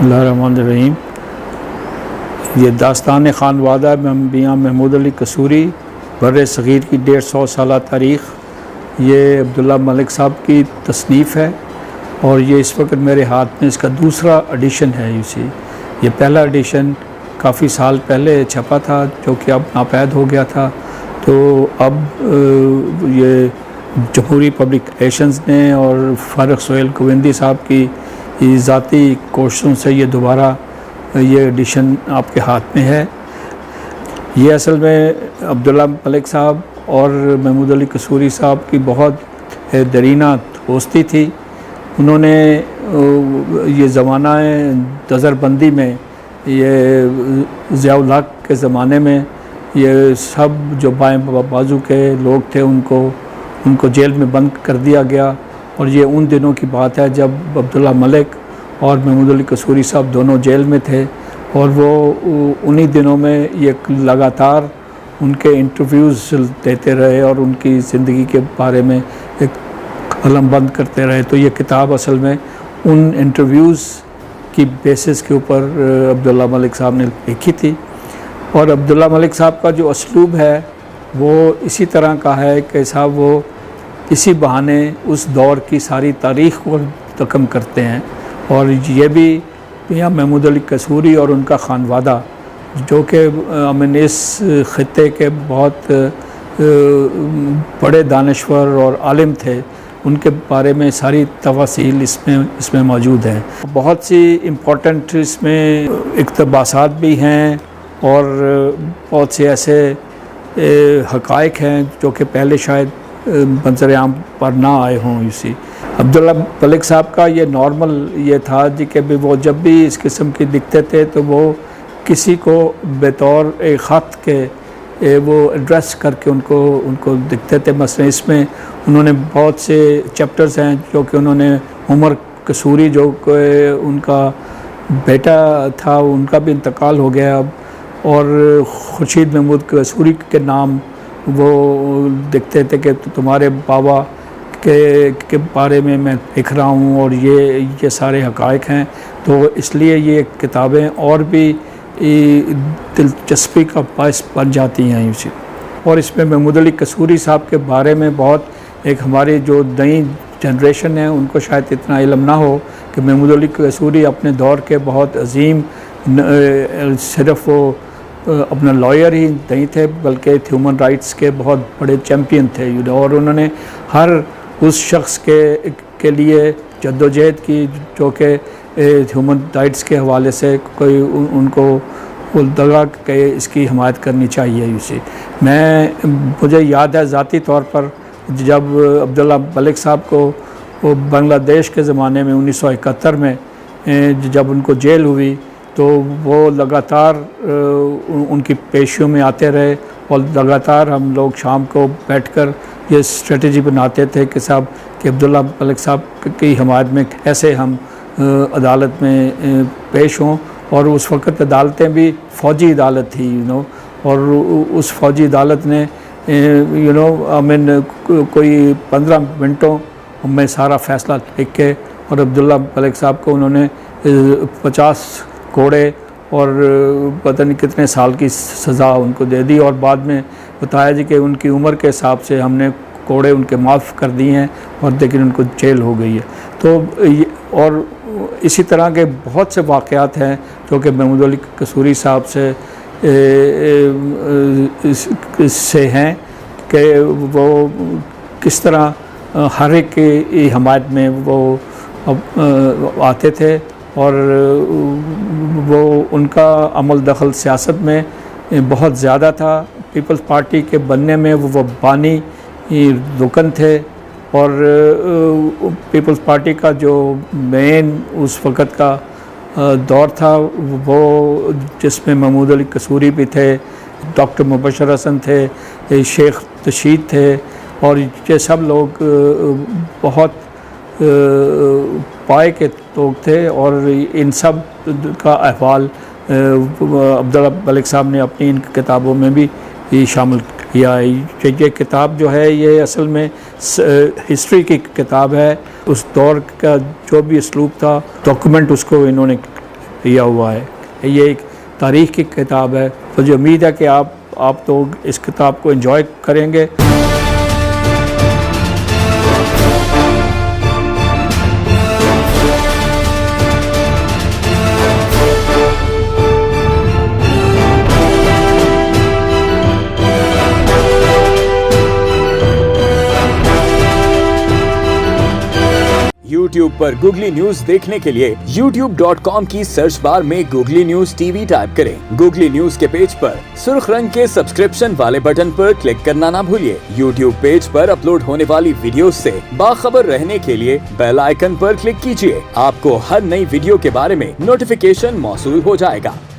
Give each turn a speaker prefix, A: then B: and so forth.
A: बिस्मिल्लाहिर्रहमानिर्रहीम। ये दास्तान खानवादा मियाँ महमूद अली कसूरी बर्र सग़ीर की 150 साल तारीख़, ये अब्दुल्ला मलिक साहब की तसनीफ़ है और ये इस वक्त मेरे हाथ में इसका दूसरा एडिशन है। ये पहला एडिशन काफ़ी साल पहले छपा था जो कि अब नापैद हो गया था। तो अब ये जमहूरी पब्लिकेशंस ने और फ़ारुख सोहेल गोविंदी साहब की ज़ाती कोशिशों से ये दोबारा ये एडिशन आपके हाथ में है। ये असल में अब्दुल्ला मलिक साहब और महमूद अली कसूरी साहब की बहुत दरीना दोस्ती थी। उन्होंने ये ज़माना नज़रबंदी में, ये ज़िया-उल हक़ के ज़माने में ये सब जो बाएं बाजू के लोग थे उनको जेल में बंद कर दिया गया। और ये उन दिनों की बात है जब अब्दुल्ला मलिक और महमूद अली कसूरी साहब दोनों जेल में थे और वो उन्हीं दिनों में ये लगातार उनके इंटरव्यूज़ देते रहे और उनकी ज़िंदगी के बारे में एक कलम बंद करते रहे। तो ये किताब असल में उन इंटरव्यूज़ की बेसिस के ऊपर अब्दुल्ला मलिक साहब ने लिखी थी। और अब्दुल्ला मलिक साहब का जो असलूब है वो इसी तरह का है कि साहब वो इसी बहाने उस दौर की सारी तारीख़ को रकम करते हैं। और ये भी मियाँ महमूद अली कसूरी और उनका खानवादा जो कि इस ख़ित्ते के बहुत बड़े दानश्वर और आलिम थे, उनके बारे में सारी तफासील इसमें मौजूद हैं। बहुत सी इम्पोर्टेंट इसमें इक़्तिबासात भी हैं और बहुत से ऐसे हक़ाइक़ हैं जो कि पहले शायद मंज़र आम पर ना आए हों। अब्दुल्ला मलिक साहब का ये नॉर्मल ये था जी कि वो जब भी इस किस्म की दिखते थे तो वो किसी को बतौर एक ख़त के वो एड्रेस करके उनको दिखते थे। मसलन इसमें उन्होंने बहुत से चैप्टर्स हैं जो कि उन्होंने उमर कसूरी जो उनका बेटा था, उनका भी इंतकाल हो गया अब, और खुर्शीद महमूद कसूरी के नाम वो दिखते थे कि तुम्हारे बाबा के बारे में मैं लिख रहा हूँ और ये सारे हक़ाइक़ हैं। तो इसलिए ये किताबें और भी दिलचस्पी का बायस बन जाती हैं। और इसमें महमूद अली कसूरी साहब के बारे में बहुत एक हमारी जो नई जनरेशन है उनको शायद इतना इल्म ना हो कि महमूद अली कसूरी अपने दौर के बहुत अजीम, सिर्फ़ वो अपना लॉयर ही नहीं थे बल्कि ह्यूमन राइट्स के बहुत बड़े चैम्पियन थे। और उन्होंने हर उस शख्स के लिए जद्दोजहद की जो कि ह्यूमन राइट्स के हवाले से कोई उनको लगा कि इसकी हिमायत करनी चाहिए। मुझे याद है ज़ाती तौर पर जब अब्दुल्ला मलिक साहब को वो बांग्लादेश के ज़माने में 1971 में जब उनको जेल हुई तो वो लगातार उनकी पेशियों में आते रहे और लगातार हम लोग शाम को बैठकर ये स्ट्रेटजी बनाते थे कि साहब कि अब्दुल्ला मलिक साहब की हिमायत में कैसे हम अदालत में पेश हों। और उस वक़्त अदालतें भी फ़ौजी अदालत थी और उस फ़ौजी अदालत ने कोई 15 मिनटों में सारा फ़ैसला लिख के और अब्दुल्ला मलिक साहब को उन्होंने 50 कोड़े और पता नहीं कितने साल की सज़ा उनको दे दी। और बाद में बताया जी कि उनकी उम्र के हिसाब से हमने कोड़े उनके माफ़ कर दिए हैं और लेकिन उनको जेल हो गई है। तो और इसी तरह के बहुत से वाक़यात हैं जो कि महमूद अली कसूरी साहब से हैं कि वो किस तरह हर एक की हिमायत में वो आते थे और वो उनका अमल दखल सियासत में बहुत ज़्यादा था। पीपल्स पार्टी के बनने में वो बानी रुकन थे और पीपल्स पार्टी का जो मेन उस वक़्त का दौर था वो जिसमें महमूद अली कसूरी भी थे, डॉक्टर मुबशर हसन थे, शेख रशीद थे और ये सब लोग बहुत पाए के लोग थे। और इन सब का अहवाल अब्दुल्ला मलिक साहब ने अपनी इन किताबों में भी शामिल किया है। ये किताब जो है ये असल में हिस्ट्री की किताब है। उस दौर का जो भी असलूब था डॉक्यूमेंट उसको इन्होंने दिया हुआ है। ये एक तारीख़ की किताब है, तो जो उम्मीद है कि आप तो इस किताब को एंजॉय करेंगे।
B: YouTube पर गूगली न्यूज देखने के लिए youtube.com की सर्च बार में गूगली न्यूज टीवी टाइप करें। गूगली न्यूज के पेज पर सुर्ख रंग के सब्सक्रिप्शन वाले बटन पर क्लिक करना ना भूलिए। YouTube पेज पर अपलोड होने वाली वीडियोस से बाखबर रहने के लिए बेल आइकन पर क्लिक कीजिए। आपको हर नई वीडियो के बारे में नोटिफिकेशन मौसूल हो जाएगा।